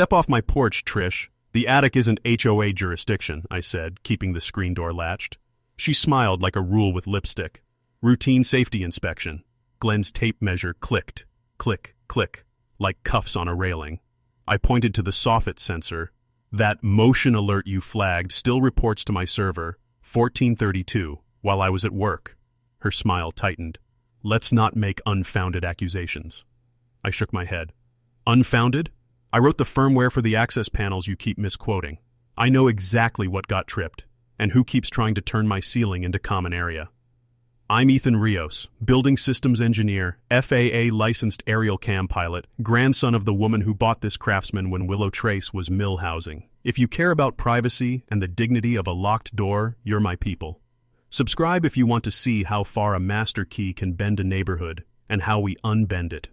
Step off my porch, Trish. The attic isn't HOA jurisdiction, I said, keeping the screen door latched. She smiled like a rule with lipstick. Routine safety inspection. Glenn's tape measure clicked. Click, click, like cuffs on a railing. I pointed to the soffit sensor. That motion alert you flagged still reports to my server, 1432, while I was at work. Her smile tightened. Let's not make unfounded accusations. I shook my head. Unfounded? I wrote the firmware for the access panels you keep misquoting. I know exactly what got tripped, and who keeps trying to turn my ceiling into common area. I'm Ethan Rios, building systems engineer, FAA licensed aerial cam pilot, grandson of the woman who bought this Craftsman when Willow Trace was mill housing. If you care about privacy and the dignity of a locked door, you're my people. Subscribe if you want to see how far a master key can bend a neighborhood and how we unbend it.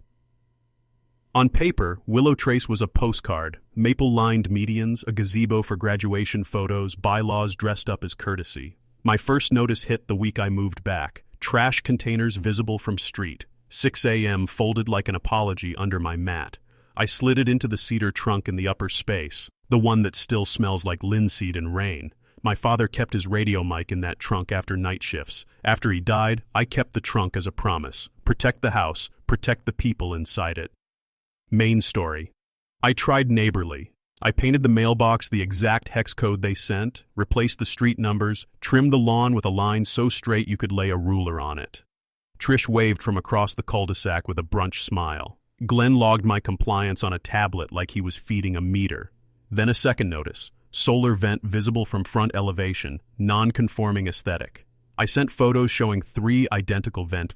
On paper, Willow Trace was a postcard, maple-lined medians, a gazebo for graduation photos, bylaws dressed up as courtesy. My first notice hit the week I moved back. Trash containers visible from street. 6 a.m. folded like an apology under my mat. I slid it into the cedar trunk in the upper space, the one that still smells like linseed and rain. My father kept his radio mic in that trunk after night shifts. After he died, I kept the trunk as a promise. Protect the house, protect the people inside it. Main story. I tried neighborly. I painted the mailbox the exact hex code they sent, replaced the street numbers, trimmed the lawn with a line so straight you could lay a ruler on it. Trish waved from across the cul-de-sac with a brunch smile. Glenn logged my compliance on a tablet like he was feeding a meter. Then a second notice. Solar vent visible from front elevation, non-conforming aesthetic. I sent photos showing 3 identical vents,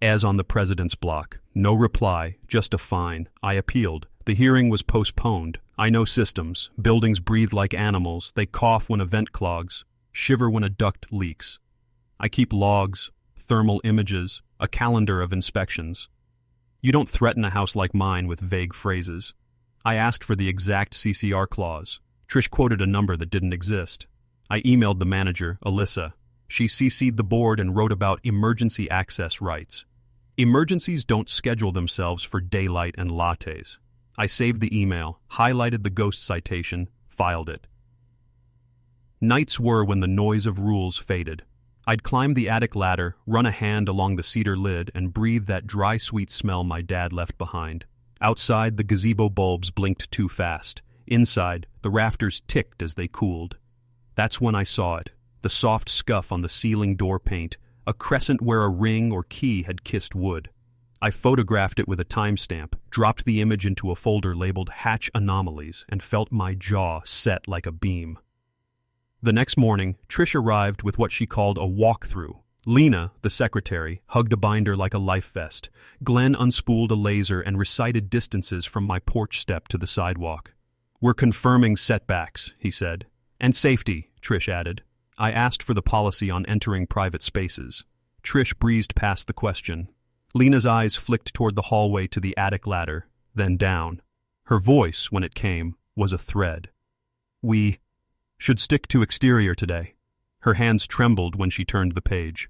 as on the president's block. No reply, just a fine. I appealed. The hearing was postponed. I know systems. Buildings breathe like animals. They cough when a vent clogs, shiver when a duct leaks. I keep logs, thermal images, a calendar of inspections. You don't threaten a house like mine with vague phrases. I asked for the exact CCR clause. Trish quoted a number that didn't exist. I emailed the manager, Alyssa. She CC'd the board and wrote about emergency access rights. Emergencies don't schedule themselves for daylight and lattes. I saved the email, highlighted the ghost citation, filed it. Nights were when the noise of rules faded. I'd climb the attic ladder, run a hand along the cedar lid, and breathe that dry, sweet smell my dad left behind. Outside, the gazebo bulbs blinked too fast. Inside, the rafters ticked as they cooled. That's when I saw it, the soft scuff on the ceiling door paint, a crescent where a ring or key had kissed wood. I photographed it with a timestamp, dropped the image into a folder labeled Hatch Anomalies, and felt my jaw set like a beam. The next morning, Trish arrived with what she called a walkthrough. Lena, the secretary, hugged a binder like a life vest. Glenn unspooled a laser and recited distances from my porch step to the sidewalk. "We're confirming setbacks," he said. "And safety," Trish added. I asked for the policy on entering private spaces. Trish breezed past the question. Lena's eyes flicked toward the hallway to the attic ladder, then down. Her voice, when it came, was a thread. "We should stick to exterior today." Her hands trembled when she turned the page.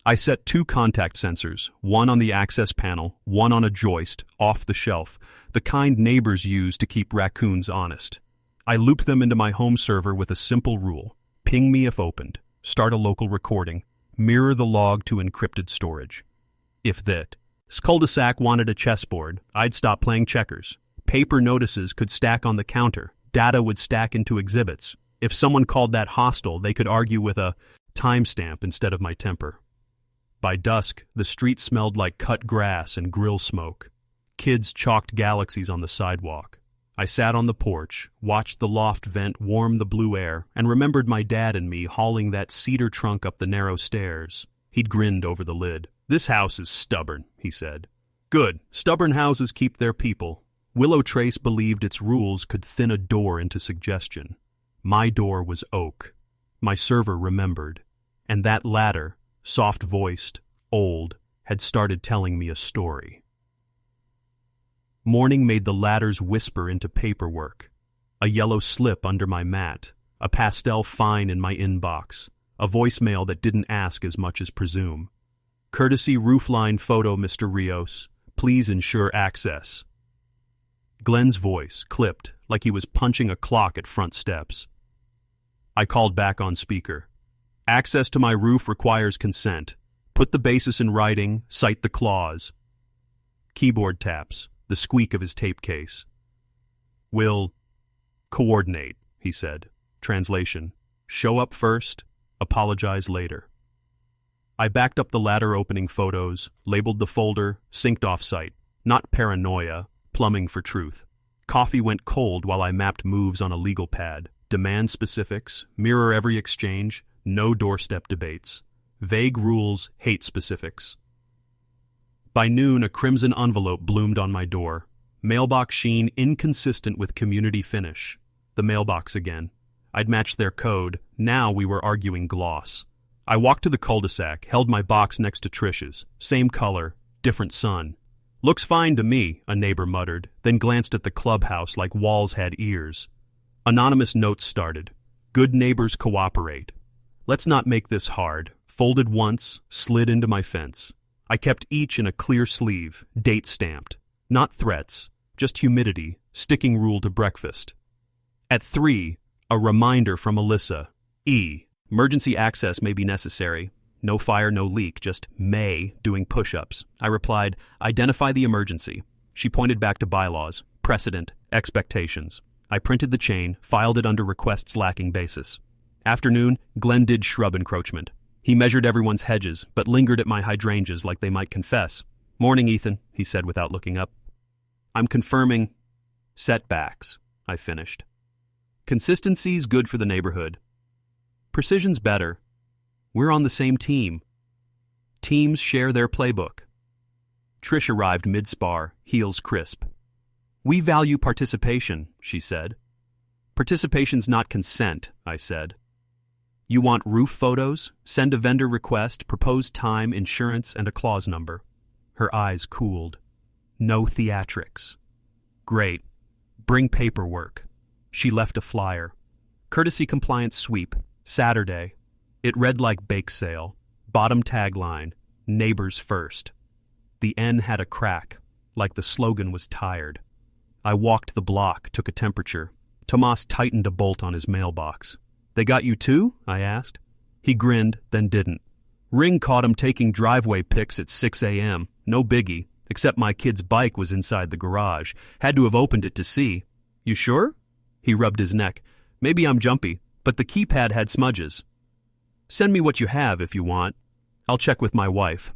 I set 2 contact sensors, one on the access panel, one on a joist, off the shelf, the kind neighbors use to keep raccoons honest. I looped them into my home server with a simple rule. Ping me if opened, start a local recording, mirror the log to encrypted storage. If that cul-de-sac wanted a chessboard, I'd stop playing checkers. Paper notices could stack on the counter, data would stack into exhibits. If someone called that hostile, they could argue with a timestamp instead of my temper. By dusk, the street smelled like cut grass and grill smoke. Kids chalked galaxies on the sidewalk. I sat on the porch, watched the loft vent warm the blue air, and remembered my dad and me hauling that cedar trunk up the narrow stairs. He'd grinned over the lid. "This house is stubborn," he said. "Good. Stubborn houses keep their people." Willow Trace believed its rules could thin a door into suggestion. My door was oak. My server remembered. And that ladder, soft-voiced, old, had started telling me a story. Morning made the ladders whisper into paperwork. A yellow slip under my mat, a pastel fine in my inbox, a voicemail that didn't ask as much as presume. "Courtesy roofline photo, Mr. Rios. Please ensure access." Glenn's voice clipped like he was punching a clock at front steps. I called back on speaker. Access to my roof requires consent. Put the basis in writing, cite the clause. Keyboard taps, the squeak of his tape case. Will coordinate, he said. Translation: show up first, apologize later. I backed up the ladder opening photos, labeled the folder, synced off-site. Not paranoia, plumbing for truth. Coffee went cold while I mapped moves on a legal pad. Demand specifics, mirror every exchange, no doorstep debates. Vague rules, hate specifics. By noon, a crimson envelope bloomed on my door. Mailbox sheen inconsistent with community finish. The mailbox again. I'd matched their code. Now we were arguing gloss. I walked to the cul-de-sac, held my box next to Trish's. Same color, different sun. Looks fine to me, a neighbor muttered, then glanced at the clubhouse like walls had ears. Anonymous notes started. Good neighbors cooperate. Let's not make this hard. Folded once, slid into my fence. I kept each in a clear sleeve, date stamped. Not threats, just humidity, sticking rule to breakfast. At 3, a reminder from Alyssa. Emergency access may be necessary. No fire, no leak, just May doing push-ups. I replied, identify the emergency. She pointed back to bylaws, precedent, expectations. I printed the chain, filed it under requests lacking basis. Afternoon, Glenn did shrub encroachment. He measured everyone's hedges, but lingered at my hydrangeas like they might confess. Morning, Ethan, he said without looking up. I'm confirming setbacks, I finished. Consistency's good for the neighborhood. Precision's better. We're on the same team. Teams share their playbook. Trish arrived mid-spar, heels crisp. We value participation, she said. Participation's not consent, I said. You want roof photos? Send a vendor request, propose time, insurance, and a clause number. Her eyes cooled. No theatrics. Great. Bring paperwork. She left a flyer. Courtesy compliance sweep. Saturday. It read like bake sale. Bottom tagline. Neighbors first. The N had a crack, like the slogan was tired. I walked the block, took a temperature. Tomas tightened a bolt on his mailbox. They got you too? I asked. He grinned, then didn't. Ring caught him taking driveway pics at 6 a.m. No biggie, except my kid's bike was inside the garage. Had to have opened it to see. You sure? He rubbed his neck. Maybe I'm jumpy, but the keypad had smudges. Send me what you have if you want. I'll check with my wife.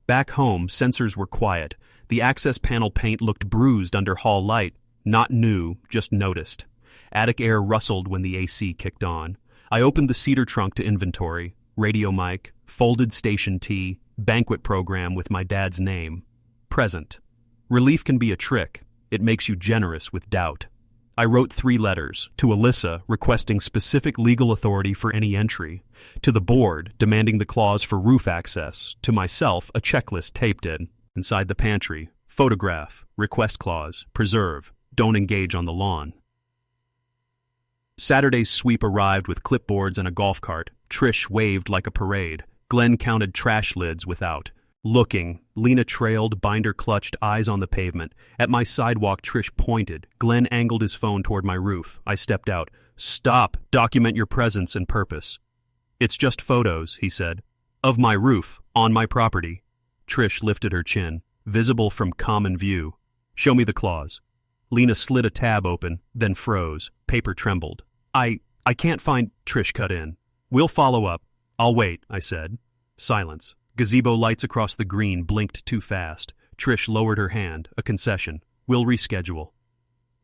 Back home, sensors were quiet. The access panel paint looked bruised under hall light. Not new, just noticed. Attic air rustled when the AC kicked on. I opened the cedar trunk to inventory. Radio mic, folded station tee, banquet program with my dad's name. Present. Relief can be a trick. It makes you generous with doubt. I wrote 3 letters. To Alyssa, requesting specific legal authority for any entry. To the board, demanding the clause for roof access. To myself, a checklist taped in. Inside the pantry, photograph, request clause, preserve, don't engage on the lawn. Saturday's sweep arrived with clipboards and a golf cart. Trish waved like a parade. Glenn counted trash lids without. Looking, Lena trailed, binder clutched, eyes on the pavement. At my sidewalk, Trish pointed. Glenn angled his phone toward my roof. I stepped out. Stop. Document your presence and purpose. It's just photos, he said. Of my roof, on my property. Trish lifted her chin, visible from common view. Show me the clause. Lena slid a tab open, then froze. Paper trembled. I can't find... Trish cut in. We'll follow up. I'll wait, I said. Silence. Gazebo lights across the green blinked too fast. Trish lowered her hand, a concession. We'll reschedule.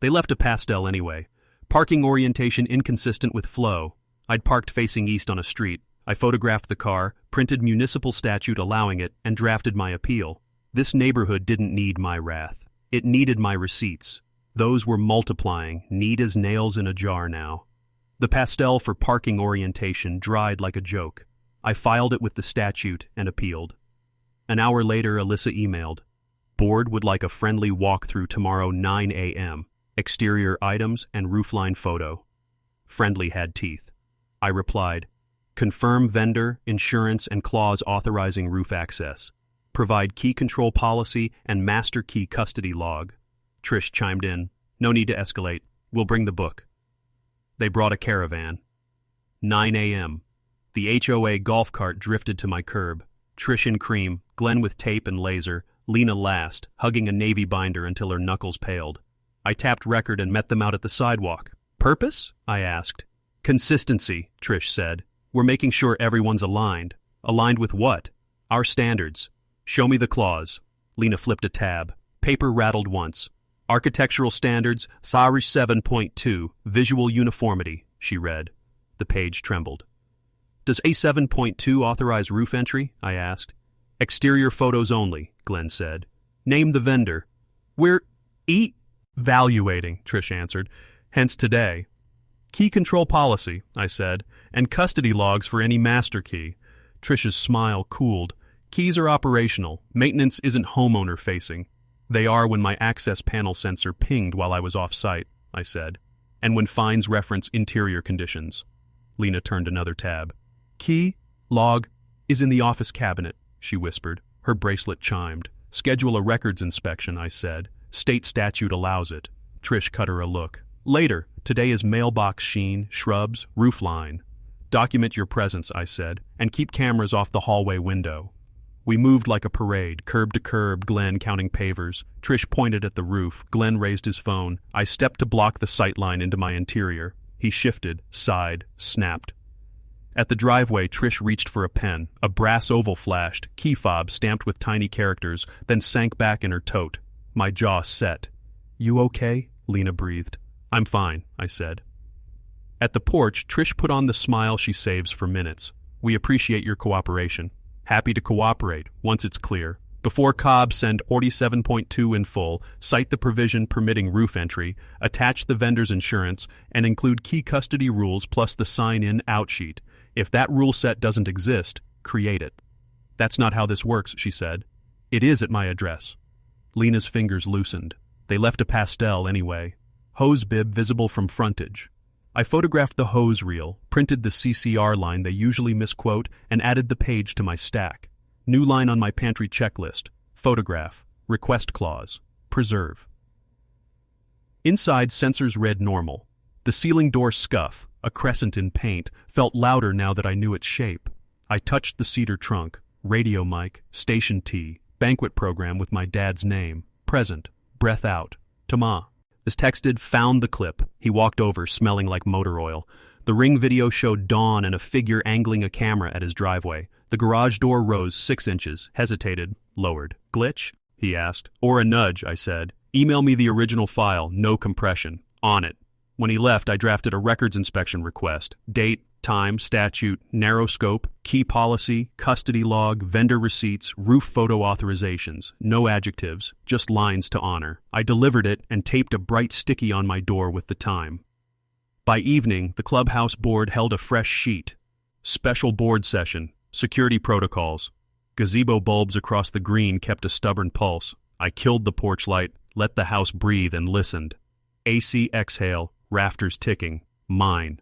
They left a pastel anyway. Parking orientation inconsistent with flow. I'd parked facing east on a street. I photographed the car, printed municipal statute allowing it, and drafted my appeal. This neighborhood didn't need my wrath. It needed my receipts. Those were multiplying, neat as nails in a jar now. The pastel for parking orientation dried like a joke. I filed it with the statute and appealed. An hour later, Alyssa emailed. Board would like a friendly walkthrough tomorrow 9 a.m. Exterior items and roofline photo. Friendly had teeth. I replied, confirm vendor, insurance, and clause authorizing roof access. Provide key control policy and master key custody log. Trish chimed in. No need to escalate. We'll bring the book. They brought a caravan. 9 a.m. The HOA golf cart drifted to my curb. Trish in cream, Glenn with tape and laser, Lena last, hugging a navy binder until her knuckles paled. I tapped record and met them out at the sidewalk. Purpose? I asked. Consistency, Trish said. We're making sure everyone's aligned. Aligned with what? Our standards. Show me the clause. Lena flipped a tab. Paper rattled once. Architectural standards, SARI 7.2, visual uniformity, she read. The page trembled. Does A 7.2 authorize roof entry? I asked. Exterior photos only, Glenn said. Name the vendor. We're evaluating, Trish answered. Hence today. Key control policy, I said, and custody logs for any master key. Trish's smile cooled. Keys are operational. Maintenance isn't homeowner facing. They are when my access panel sensor pinged while I was off-site, I said, and when fines reference interior conditions. Lena turned another tab. Key, log, is in the office cabinet, she whispered. Her bracelet chimed. Schedule a records inspection, I said. State statute allows it. Trish cut her a look. Later, today is mailbox sheen, shrubs, roof line. Document your presence, I said, and keep cameras off the hallway window. We moved like a parade, curb to curb, Glenn counting pavers. Trish pointed at the roof. Glenn raised his phone. I stepped to block the sight line into my interior. He shifted, sighed, snapped. At the driveway, Trish reached for a pen. A brass oval flashed, key fob stamped with tiny characters, then sank back in her tote. My jaw set. You okay? Lena breathed. I'm fine, I said. At the porch, Trish put on the smile she saves for minutes. We appreciate your cooperation. Happy to cooperate, once it's clear. Before Cobb send 47.2 in full, cite the provision permitting roof entry, attach the vendor's insurance, and include key custody rules plus the sign-in out sheet. If that rule set doesn't exist, create it. That's not how this works, she said. It is at my address. Lena's fingers loosened. They left a pastel anyway. Hose bib visible from frontage. I photographed the hose reel, printed the CCR line they usually misquote, and added the page to my stack. New line on my pantry checklist. Photograph. Request clause. Preserve. Inside, sensors read normal. The ceiling door scuff, a crescent in paint, felt louder now that I knew its shape. I touched the cedar trunk. Radio mic, station T, banquet program with my dad's name. Present. Breath out. Tama. As texted, found the clip. He walked over, smelling like motor oil. The Ring video showed Dawn and a figure angling a camera at his driveway. The garage door rose 6 inches, hesitated, lowered. Glitch? He asked. Or a nudge, I said. Email me the original file, no compression. On it. When he left, I drafted a records inspection request. Date, time, statute, narrow scope, key policy, custody log, vendor receipts, roof photo authorizations. No adjectives, just lines to honor. I delivered it and taped a bright sticky on my door with the time. By evening, the clubhouse board held a fresh sheet. Special board session. Security protocols. Gazebo bulbs across the green kept a stubborn pulse. I killed the porch light, let the house breathe, and listened. AC exhale, rafters ticking. Mine.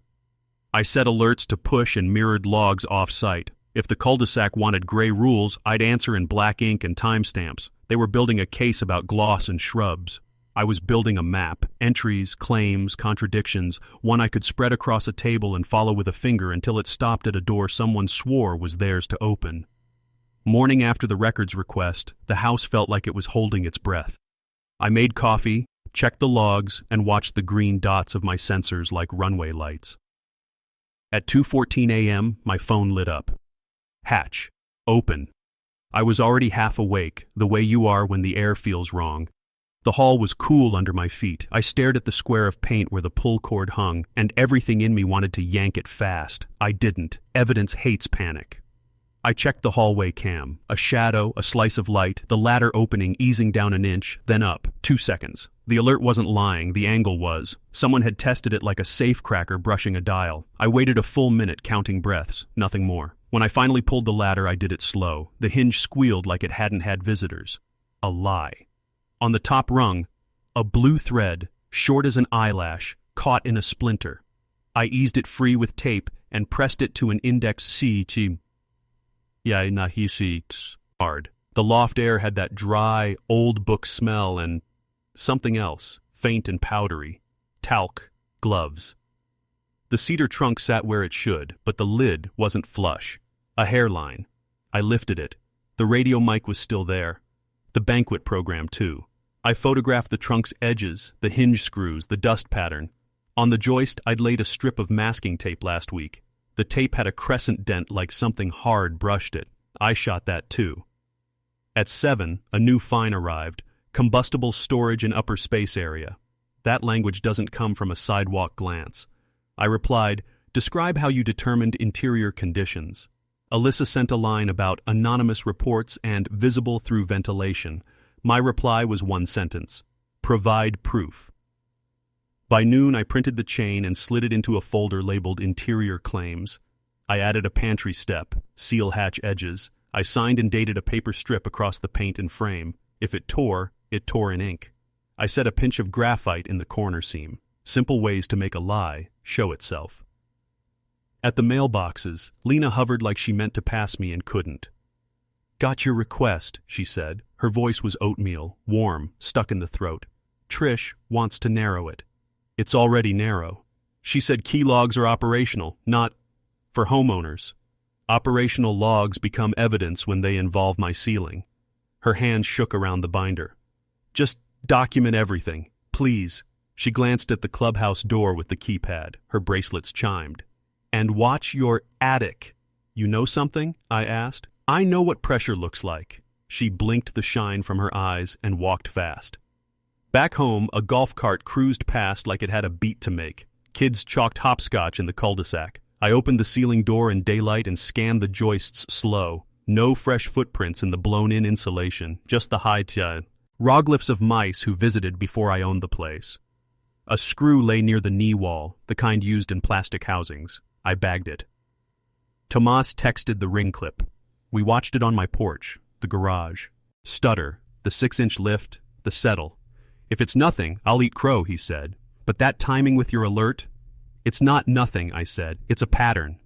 I set alerts to push and mirrored logs off-site. If the cul-de-sac wanted gray rules, I'd answer in black ink and timestamps. They were building a case about gloss and shrubs. I was building a map, entries, claims, contradictions, one I could spread across a table and follow with a finger until it stopped at a door someone swore was theirs to open. Morning after the records request, the house felt like it was holding its breath. I made coffee, checked the logs, and watched the green dots of my sensors like runway lights. At 2:14 a.m., my phone lit up. Hatch. Open. I was already half awake, the way you are when the air feels wrong. The hall was cool under my feet. I stared at the square of paint where the pull cord hung, and everything in me wanted to yank it fast. I didn't. Evidence hates panic. I checked the hallway cam. A shadow, a slice of light, the ladder opening, easing down an inch, then up. 2 seconds. The alert wasn't lying, the angle was. Someone had tested it like a safecracker brushing a dial. I waited a full minute counting breaths, nothing more. When I finally pulled the ladder, I did it slow. The hinge squealed like it hadn't had visitors. A lie. On the top rung, a blue thread, short as an eyelash, caught in a splinter. I eased it free with tape and pressed it to an index C. Hard. The loft air had that dry, old book smell and something else, faint and powdery. Talc, gloves. The cedar trunk sat where it should, but the lid wasn't flush. A hairline. I lifted it. The radio mic was still there. The banquet program, too. I photographed the trunk's edges, the hinge screws, the dust pattern. On the joist, I'd laid a strip of masking tape last week. The tape had a crescent dent like something hard brushed it. I shot that, too. At 7, a new fine arrived. Combustible storage in upper space area. That language doesn't come from a sidewalk glance. I replied, describe how you determined interior conditions. Alyssa sent a line about anonymous reports and visible through ventilation. My reply was one sentence. Provide proof. By noon, I printed the chain and slid it into a folder labeled Interior Claims. I added a pantry step, seal hatch edges. I signed and dated a paper strip across the paint and frame. If it tore in ink. I set a pinch of graphite in the corner seam. Simple ways to make a lie show itself. At the mailboxes, Lena hovered like she meant to pass me and couldn't. Got your request, she said. Her voice was oatmeal, warm, stuck in the throat. Trish wants to narrow it. It's already narrow. She said key logs are operational, not for homeowners. Operational logs become evidence when they involve my ceiling. Her hands shook around the binder. Just document everything, please. She glanced at the clubhouse door with the keypad. Her bracelets chimed. And watch your attic. You know something? I asked. I know what pressure looks like. She blinked the shine from her eyes and walked fast. Back home, a golf cart cruised past like it had a beat to make. Kids chalked hopscotch in the cul-de-sac. I opened the ceiling door in daylight and scanned the joists slow. No fresh footprints in the blown-in insulation, just the hieroglyphs of mice who visited before I owned the place. A screw lay near the knee wall, the kind used in plastic housings. I bagged it. Tomas texted the ring clip. We watched it on my porch, the garage. Stutter, the 6-inch lift, the settle. If it's nothing, I'll eat crow, he said. But that timing with your alert? It's not nothing, I said. It's a pattern.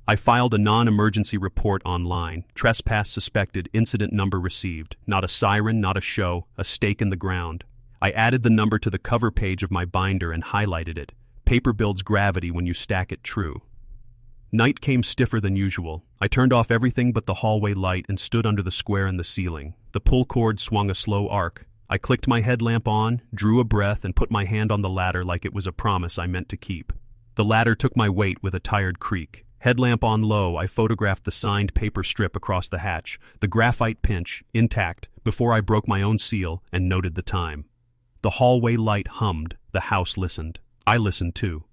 I filed a non-emergency report online. Trespass suspected, incident number received. Not a siren, not a show, a stake in the ground. I added the number to the cover page of my binder and highlighted it. Paper builds gravity when you stack it true. Night came stiffer than usual. I turned off everything but the hallway light and stood under the square in the ceiling. The pull cord swung a slow arc. I clicked my headlamp on, drew a breath, and put my hand on the ladder like it was a promise I meant to keep. The ladder took my weight with a tired creak. Headlamp on low, I photographed the signed paper strip across the hatch, the graphite pinch, intact, before I broke my own seal and noted the time. The hallway light hummed. The house listened. I listened too.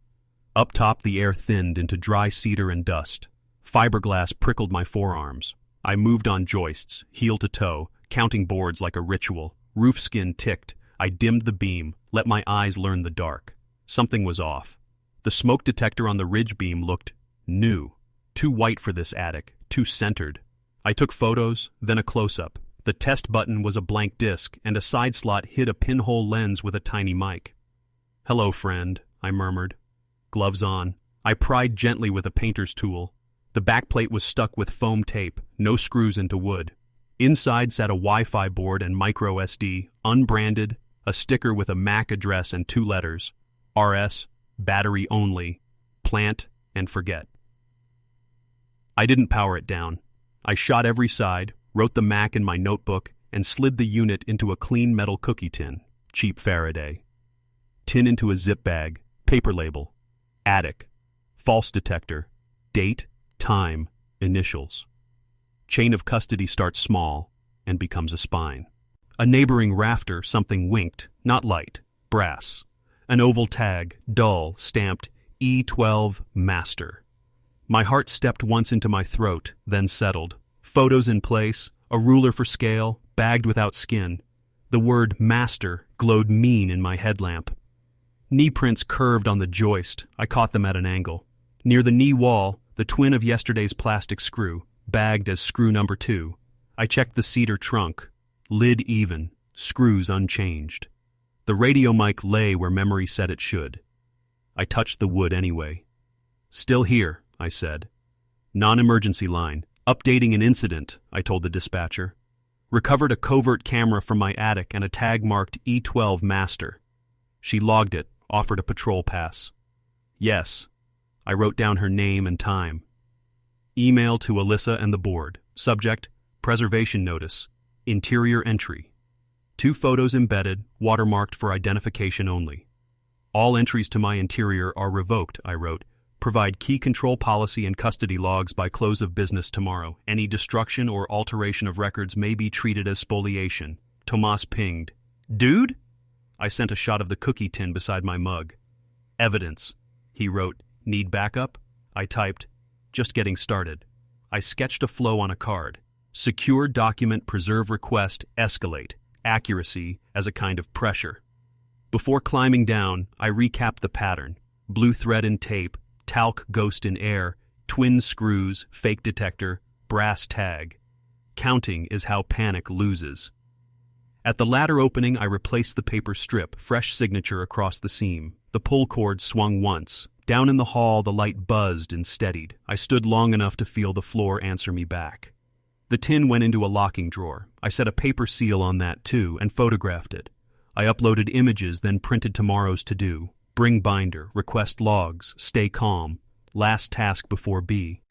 Up top, the air thinned into dry cedar and dust. Fiberglass prickled my forearms. I moved on joists, heel to toe, counting boards like a ritual. Roof skin ticked. I dimmed the beam, let my eyes learn the dark. Something was off. The smoke detector on the ridge beam looked new. Too white for this attic, too centered. I took photos, then a close-up. The test button was a blank disc, and a side slot hid a pinhole lens with a tiny mic. Hello, friend, I murmured. Gloves on. I pried gently with a painter's tool. The backplate was stuck with foam tape, no screws into wood. Inside sat a Wi-Fi board and micro SD, unbranded, a sticker with a MAC address and 2 letters. RS, battery only, plant and forget. I didn't power it down. I shot every side, wrote the MAC in my notebook, and slid the unit into a clean metal cookie tin, cheap Faraday. Tin into a zip bag, paper label, attic, false detector, date, time, initials. Chain of custody starts small and becomes a spine. A neighboring rafter, something winked, not light, brass. An oval tag, dull, stamped E12 Master. My heart stepped once into my throat, then settled. Photos in place, a ruler for scale, bagged without skin. The word Master glowed mean in my headlamp. Knee prints curved on the joist. I caught them at an angle. Near the knee wall, the twin of yesterday's plastic screw, bagged as screw number 2. I checked the cedar trunk. Lid even, screws unchanged. The radio mic lay where memory said it should. I touched the wood anyway. Still here, I said. Non-emergency line. Updating an incident, I told the dispatcher. Recovered a covert camera from my attic and a tag marked E12 Master. She logged it, offered a patrol pass. Yes. I wrote down her name and time. Email to Alyssa and the board. Subject, preservation notice. Interior entry. 2 photos embedded, watermarked for identification only. All entries to my interior are revoked, I wrote. Provide key control policy and custody logs by close of business tomorrow. Any destruction or alteration of records may be treated as spoliation. Tomas pinged. Dude? I sent a shot of the cookie tin beside my mug. Evidence. He wrote, need backup? I typed, just getting started. I sketched a flow on a card. Secure document preserve request escalate. Accuracy as a kind of pressure. Before climbing down, I recapped the pattern. Blue thread in tape, talc ghost in air, twin screws, fake detector, brass tag. Counting is how panic loses. At the ladder opening, I replaced the paper strip, fresh signature across the seam. The pull cord swung once. Down in the hall, the light buzzed and steadied. I stood long enough to feel the floor answer me back. The tin went into a locking drawer. I set a paper seal on that too and photographed it. I uploaded images, then printed tomorrow's to-do. Bring binder, request logs, stay calm. Last task before B.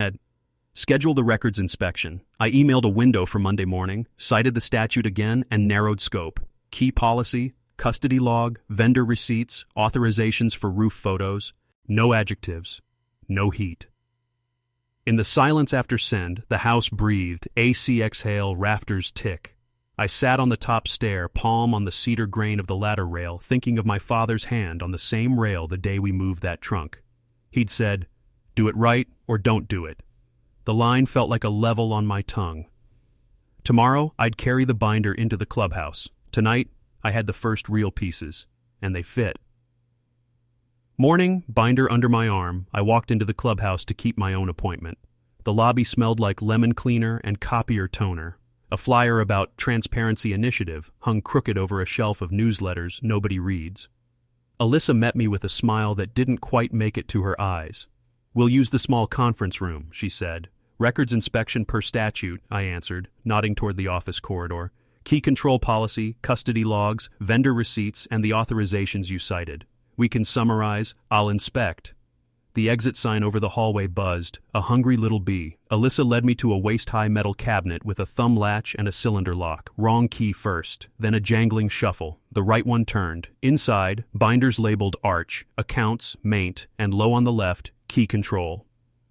Schedule the records inspection. I emailed a window for Monday morning, cited the statute again, and narrowed scope. Key policy, custody log, vendor receipts, authorizations for roof photos. No adjectives. No heat. In the silence after send, the house breathed, AC exhale, rafters tick. I sat on the top stair, palm on the cedar grain of the ladder rail, thinking of my father's hand on the same rail the day we moved that trunk. He'd said, do it right or don't do it. The line felt like a level on my tongue. Tomorrow, I'd carry the binder into the clubhouse. Tonight, I had the first real pieces, and they fit. Morning, binder under my arm, I walked into the clubhouse to keep my own appointment. The lobby smelled like lemon cleaner and copier toner. A flyer about Transparency Initiative hung crooked over a shelf of newsletters nobody reads. Alyssa met me with a smile that didn't quite make it to her eyes. We'll use the small conference room, she said. Records inspection per statute, I answered, nodding toward the office corridor. Key control policy, custody logs, vendor receipts, and the authorizations you cited. We can summarize, I'll inspect. The exit sign over the hallway buzzed, a hungry little bee. Alyssa led me to a waist-high metal cabinet with a thumb latch and a cylinder lock. Wrong key first, then a jangling shuffle. The right one turned. Inside, binders labeled Arch, Accounts, Maint, and low on the left, Key Control.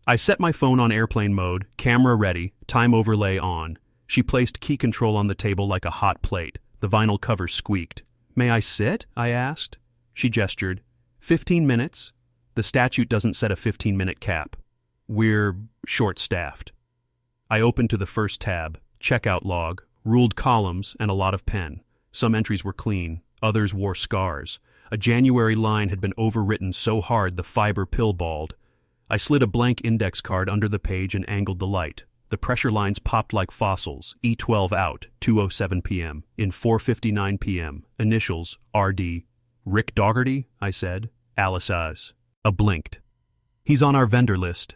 I set my phone on airplane mode, camera ready, time overlay on. She placed Key Control on the table like a hot plate. The vinyl cover squeaked. May I sit? I asked. She gestured. 15 minutes? The statute doesn't set a 15-minute cap. We're short-staffed. I opened to the first tab, checkout log, ruled columns, and a lot of pen. Some entries were clean, others wore scars. A January line had been overwritten so hard the fiber pill balled. I slid a blank index card under the page and angled the light. The pressure lines popped like fossils. E12 out, 2:07 p.m. In 4:59 p.m. Initials, R.D. Rick Dougherty, I said. Alice eyes. A blinked. He's on our vendor list.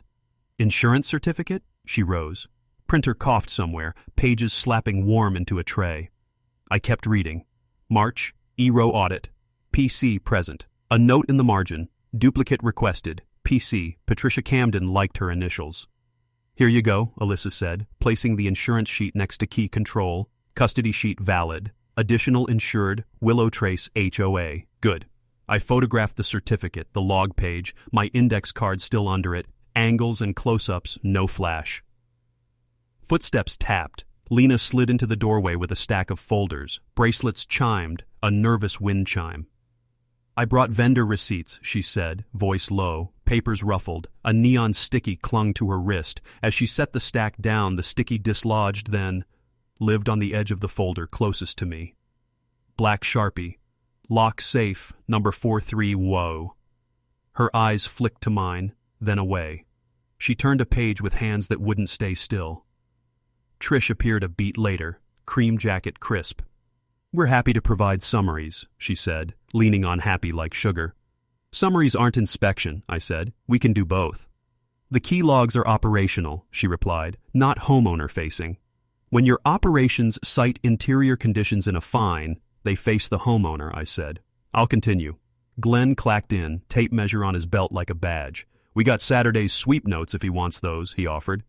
Insurance certificate? She rose. Printer coughed somewhere, pages slapping warm into a tray. I kept reading. March, ERO audit. PC present. A note in the margin. Duplicate requested. PC, Patricia Camden liked her initials. Here you go, Alyssa said, placing the insurance sheet next to Key Control. Custody sheet valid. Additional insured, Willow Trace HOA. Good. I photographed the certificate, the log page, my index card still under it, angles and close-ups, no flash. Footsteps tapped. Lena slid into the doorway with a stack of folders. Bracelets chimed, a nervous wind chime. I brought vendor receipts, she said, voice low, papers ruffled. A neon sticky clung to her wrist. As she set the stack down, the sticky dislodged, then lived on the edge of the folder closest to me. Black Sharpie. Lock safe, number 43, whoa. Her eyes flicked to mine, then away. She turned a page with hands that wouldn't stay still. Trish appeared a beat later, cream jacket crisp. We're happy to provide summaries, she said, leaning on Happy like sugar. Summaries aren't inspection, I said. We can do both. The key logs are operational, she replied, not homeowner facing. When your operations cite interior conditions in a fine, they face the homeowner, I said. I'll continue. Glenn clacked in, tape measure on his belt like a badge. We got Saturday's sweep notes if he wants those, he offered.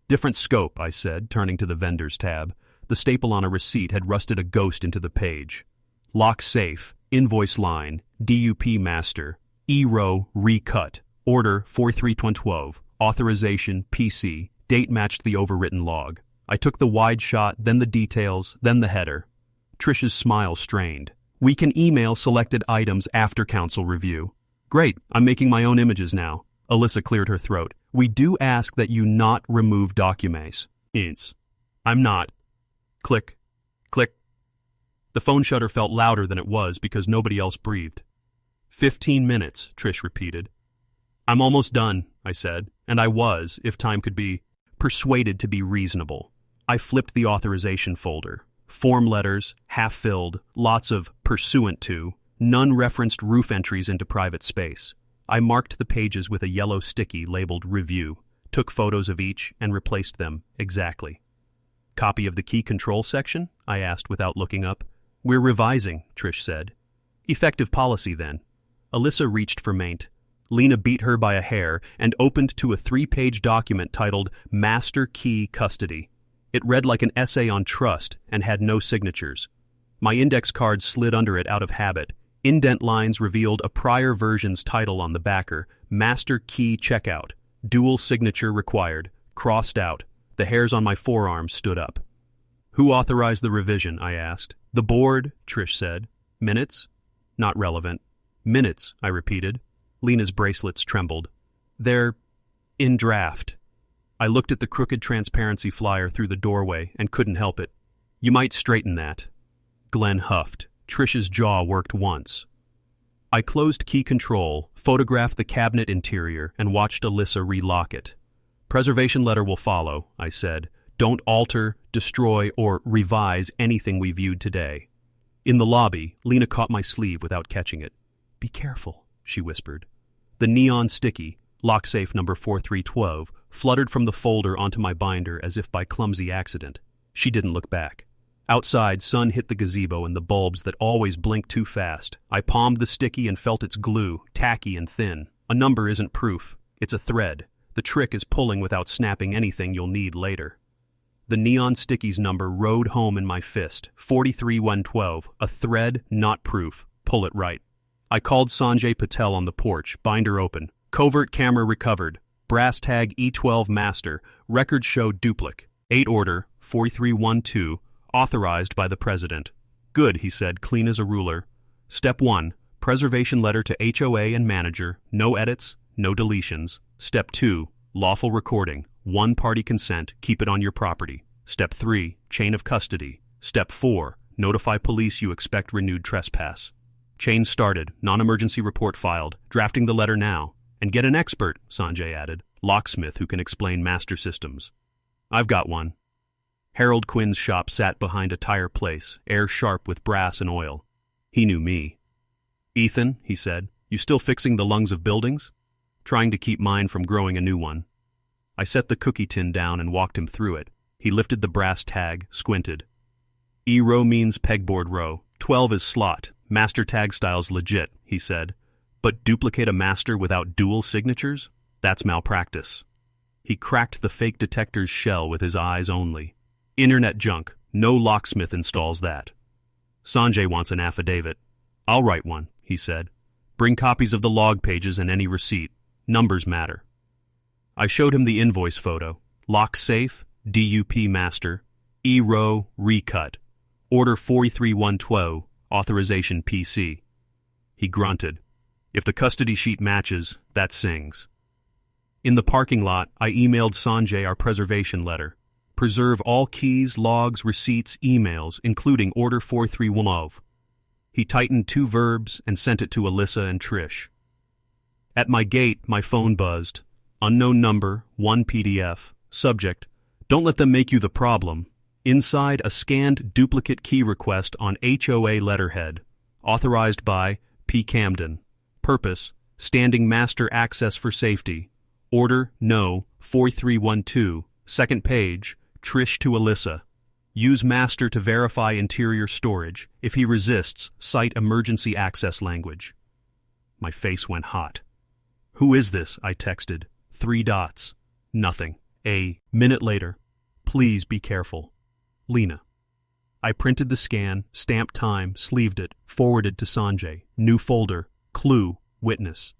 Different scope, I said, turning to the vendors tab. The staple on a receipt had rusted a ghost into the page. Lock safe, invoice line, DUP master, E-row recut, order 43112, authorization PC, date matched the overwritten log. I took the wide shot, then the details, then the header. Trish's smile strained. We can email selected items after council review. Great, I'm making my own images now. Alyssa cleared her throat. We do ask that you not remove documents. I'm not. Click. Click. The phone shutter felt louder than it was because nobody else breathed. 15 minutes, Trish repeated. I'm almost done, I said, and I was, if time could be, persuaded to be reasonable. I flipped the authorization folder. Form letters, half-filled, lots of pursuant to, none referenced roof entries into private space. I marked the pages with a yellow sticky labeled Review, took photos of each, and replaced them exactly. Copy of the key control section? I asked without looking up. We're revising, Trish said. Effective policy, then. Alyssa reached for Maint. Lena beat her by a hair and opened to a 3-page document titled Master Key Custody. It read like an essay on trust and had no signatures. My index card slid under it out of habit. Indent lines revealed a prior version's title on the backer, Master Key Checkout. Dual signature required. Crossed out. The hairs on my forearms stood up. Who authorized the revision? I asked. The board, Trish said. Minutes? Not relevant. Minutes, I repeated. Lena's bracelets trembled. They're in draft. I looked at the crooked transparency flyer through the doorway and couldn't help it. You might straighten that. Glenn huffed. Trish's jaw worked once. I closed key control, photographed the cabinet interior, and watched Alyssa relock it. Preservation letter will follow, I said. Don't alter, destroy, or revise anything we viewed today. In the lobby, Lena caught my sleeve without catching it. Be careful, she whispered. The neon sticky, lock safe number 4312, fluttered from the folder onto my binder as if by clumsy accident. She didn't look back. Outside, sun hit the gazebo and the bulbs that always blink too fast. I palmed the sticky and felt its glue, tacky and thin. A number isn't proof. It's a thread. The trick is pulling without snapping anything you'll need later. The neon sticky's number rode home in my fist. 43112, a thread, not proof. Pull it right. I called Sanjay Patel on the porch, binder open. Covert camera recovered. Brass tag E12 master. Records show duplicate. 8 order, 4312, authorized by the president. Good, he said, clean as a ruler. Step 1, preservation letter to HOA and manager. No edits, no deletions. Step 2, lawful recording. One-party consent, keep it on your property. Step 3, chain of custody. Step 4, notify police you expect renewed trespass. Chain started, non-emergency report filed. Drafting the letter now. And get an expert, Sanjay added. Locksmith who can explain master systems. I've got one. Harold Quinn's shop sat behind a tire place, air sharp with brass and oil. He knew me. Ethan, he said, you still fixing the lungs of buildings? Trying to keep mine from growing a new one. I set the cookie tin down and walked him through it. He lifted the brass tag, squinted. E-row means pegboard row. 12 is slot. Master tag style's legit, he said. But duplicate a master without dual signatures? That's malpractice. He cracked the fake detector's shell with his eyes only. Internet junk. No locksmith installs that. Sanjay wants an affidavit. I'll write one, he said. Bring copies of the log pages and any receipt. Numbers matter. I showed him the invoice photo. Lock safe, DUP master, E-row recut. Order 43112, authorization PC. He grunted. If the custody sheet matches, that sings. In the parking lot, I emailed Sanjay our preservation letter. Preserve all keys, logs, receipts, emails, including Order 4312. He tightened 2 verbs and sent it to Alyssa and Trish. At my gate, my phone buzzed. Unknown number, 1 PDF. Subject, don't let them make you the problem. Inside, a scanned duplicate key request on HOA letterhead. Authorized by P. Camden. Purpose, standing master access for safety. Order, no, 4312. Second page, Trish to Alyssa. Use master to verify interior storage. If he resists, cite emergency access language. My face went hot. Who is this? I texted. 3 dots. Nothing. A minute later. Please be careful. Lena. I printed the scan, stamped time, sleeved it, forwarded to Sanjay. New folder. Clue. Witness.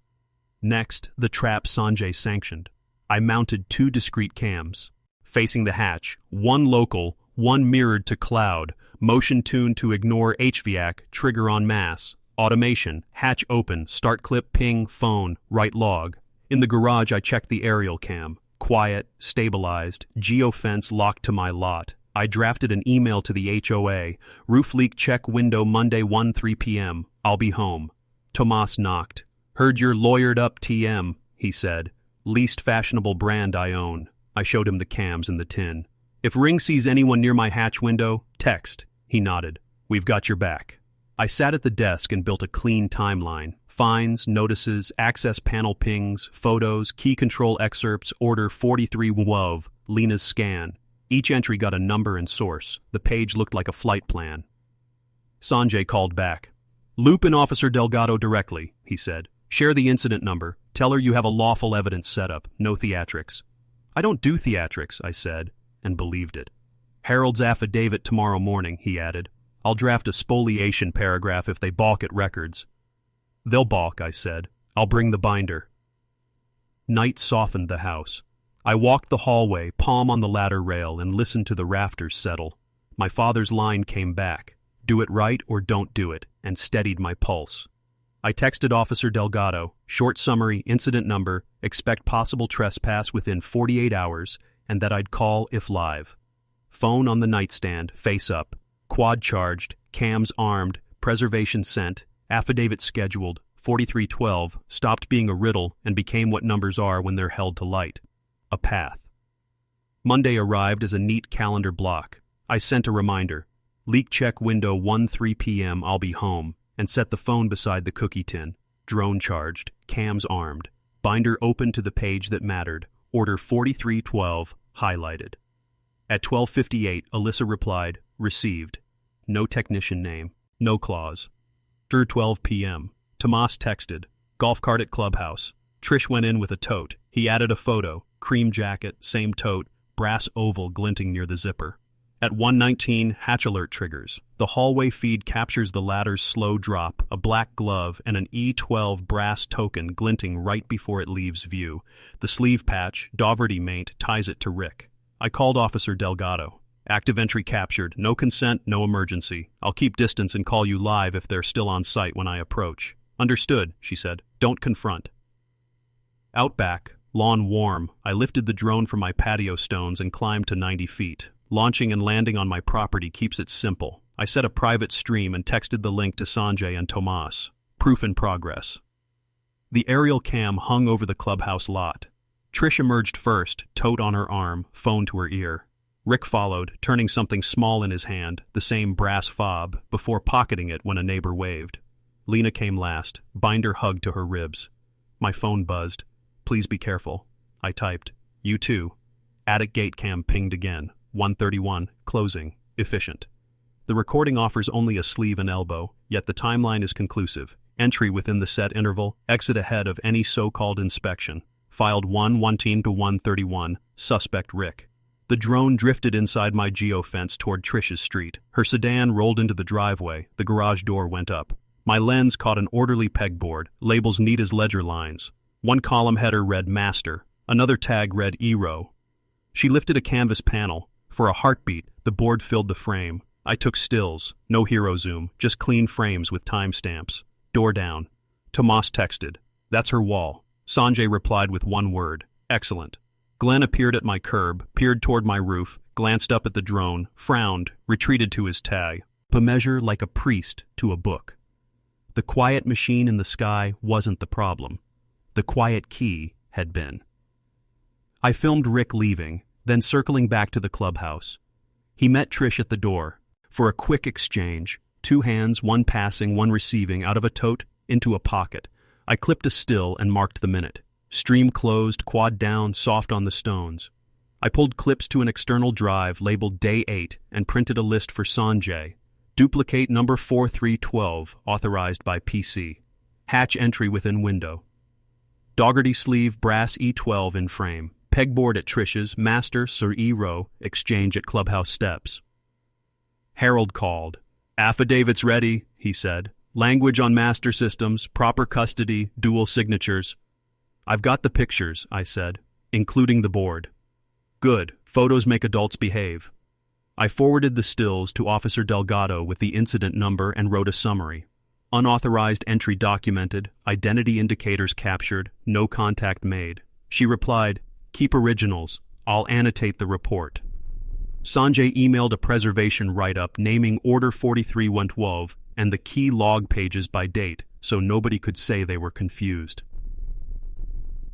Next, the trap Sanjay sanctioned. I mounted 2 discrete cams. Facing the hatch, 1 local, 1 mirrored to cloud, motion tuned to ignore HVAC, trigger on mass, automation, hatch open, start clip, ping, phone, write log. In the garage I checked the aerial cam. Quiet, stabilized, geofence locked to my lot. I drafted an email to the HOA. Roof leak check window Monday 1:03 p.m. I'll be home. Tomas knocked. Heard you're lawyered up TM, he said. Least fashionable brand I own. I showed him the cams and the tin. If Ring sees anyone near my hatch window, text. He nodded. We've got your back. I sat at the desk and built a clean timeline. Fines, notices, access panel pings, photos, key control excerpts, order 43 WOV, Lena's scan. Each entry got a number and source. The page looked like a flight plan. Sanjay called back. Loop in Officer Delgado directly, he said. Share the incident number. Tell her you have a lawful evidence setup. No theatrics. I don't do theatrics, I said, and believed it. Harold's affidavit tomorrow morning, he added. I'll draft a spoliation paragraph if they balk at records. They'll balk, I said. I'll bring the binder. Night softened the house. I walked the hallway, palm on the ladder rail, and listened to the rafters settle. My father's line came back. Do it right or don't do it, and steadied my pulse. I texted Officer Delgado, short summary, incident number, expect possible trespass within 48 hours, and that I'd call if live. Phone on the nightstand, face up. Quad charged, cams armed, preservation sent, affidavit scheduled, 4312, stopped being a riddle and became what numbers are when they're held to light. A path. Monday arrived as a neat calendar block. I sent a reminder. Leak check window 1:03 p.m. I'll be home, and set the phone beside the cookie tin. Drone charged, cams armed. Binder open to the page that mattered. Order 4312, highlighted. At 12:58, Alyssa replied, received. No technician name, no clause. 12 p.m. Tomas texted, golf cart at clubhouse. Trish went in with a tote. He added a photo, cream jacket, same tote, brass oval glinting near the zipper. At 1:19, hatch alert triggers. The hallway feed captures the ladder's slow drop, a black glove, and an E12 brass token glinting right before it leaves view. The sleeve patch, Dougherty maint, ties it to Rick. I called Officer Delgado. Active entry captured. No consent, no emergency. I'll keep distance and call you live if they're still on site when I approach. Understood, she said. Don't confront. Out back, lawn warm, I lifted the drone from my patio stones and climbed to 90 feet. Launching and landing on my property keeps it simple. I set a private stream and texted the link to Sanjay and Tomas. Proof in progress. The aerial cam hung over the clubhouse lot. Trish emerged first, tote on her arm, phone to her ear. Rick followed, turning something small in his hand, the same brass fob, before pocketing it when a neighbor waved. Lena came last, binder hugged to her ribs. My phone buzzed. Please be careful. I typed. You too. Attic gate cam pinged again. 1:31, closing, efficient. The recording offers only a sleeve and elbow, yet the timeline is conclusive. Entry within the set interval, exit ahead of any so-called inspection. Filed 1:19 to 1:31, suspect Rick. The drone drifted inside my geofence toward Trish's street. Her sedan rolled into the driveway, the garage door went up. My lens caught an orderly pegboard, labels neat as ledger lines. One column header read Master, another tag read E-Row. She lifted a canvas panel. For a heartbeat, the board filled the frame. I took stills, no hero zoom, just clean frames with timestamps. Door down. Tomas texted, "That's her wall." Sanjay replied with one word, "Excellent." Glenn appeared at my curb, peered toward my roof, glanced up at the drone, frowned, retreated to his tag. A measure like a priest to a book. The quiet machine in the sky wasn't the problem. The quiet key had been. I filmed Rick leaving, then circling back to the clubhouse. He met Trish at the door. For a quick exchange, 2 hands, one passing, one receiving, out of a tote, into a pocket. I clipped a still and marked the minute. Stream closed, quad down, soft on the stones. I pulled clips to an external drive labeled Day 8 and printed a list for Sanjay. Duplicate number 4312, authorized by PC. Hatch entry within window. Dougherty sleeve, brass E12 in frame. Pegboard at Trish's, master, Sir E. Row, exchange at clubhouse steps. Harold called. Affidavits ready, he said. Language on master systems, proper custody, dual signatures. I've got the pictures, I said, including the board. Good, photos make adults behave. I forwarded the stills to Officer Delgado with the incident number and wrote a summary. Unauthorized entry documented, identity indicators captured, no contact made. She replied, keep originals, I'll annotate the report. Sanjay emailed a preservation write-up naming Order 43-112 and the key log pages by date, so nobody could say they were confused.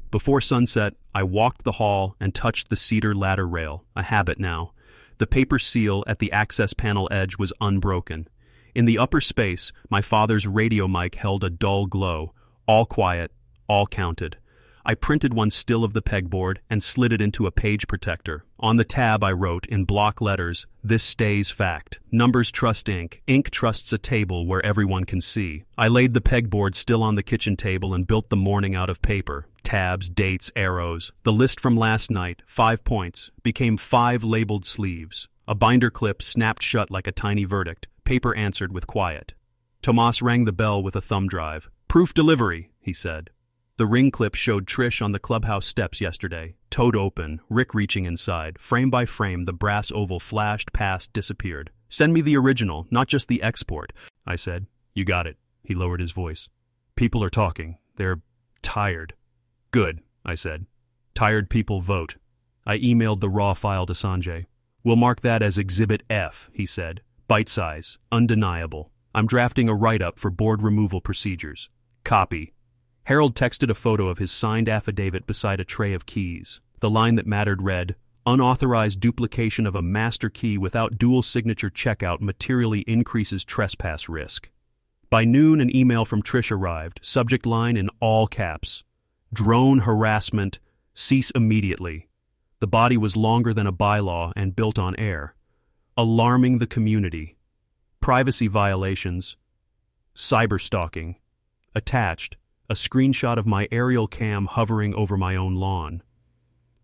Before sunset, I walked the hall and touched the cedar ladder rail, a habit now. The paper seal at the access panel edge was unbroken. In the upper space, my father's radio mic held a dull glow, all quiet, all counted. I printed one still of the pegboard and slid it into a page protector. On the tab I wrote, in block letters, this stays fact. Numbers trust ink. Ink trusts a table where everyone can see. I laid the pegboard still on the kitchen table and built the morning out of paper. Tabs, dates, arrows. The list from last night, 5 points, became 5 labeled sleeves. A binder clip snapped shut like a tiny verdict. Paper answered with quiet. Tomas rang the bell with a thumb drive. Proof delivery, he said. The ring clip showed Trish on the clubhouse steps yesterday, toed open, Rick reaching inside. Frame by frame, the brass oval flashed, passed, disappeared. Send me the original, not just the export, I said. You got it, he lowered his voice. People are talking. They're tired. Good, I said. Tired people vote. I emailed the raw file to Sanjay. We'll mark that as Exhibit F, he said. Bite size, undeniable. I'm drafting a write-up for board removal procedures. Copy. Harold texted a photo of his signed affidavit beside a tray of keys. The line that mattered read, unauthorized duplication of a master key without dual signature checkout materially increases trespass risk. By noon, an email from Trish arrived, subject line in all caps. Drone harassment, cease immediately. The body was longer than a bylaw and built on air. Alarming the community. Privacy violations. Cyberstalking. Attached, a screenshot of my aerial cam hovering over my own lawn.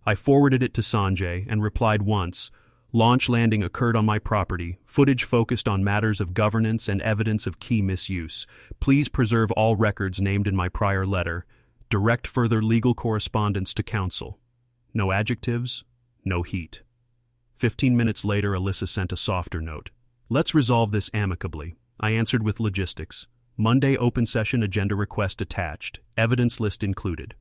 I forwarded it to Sanjay and replied once, launch landing occurred on my property, footage focused on matters of governance and evidence of key misuse. Please preserve all records named in my prior letter. Direct further legal correspondence to counsel. No adjectives, no heat. 15 minutes later, Alyssa sent a softer note. Let's resolve this amicably. I answered with logistics. Monday open session agenda request attached, evidence list included.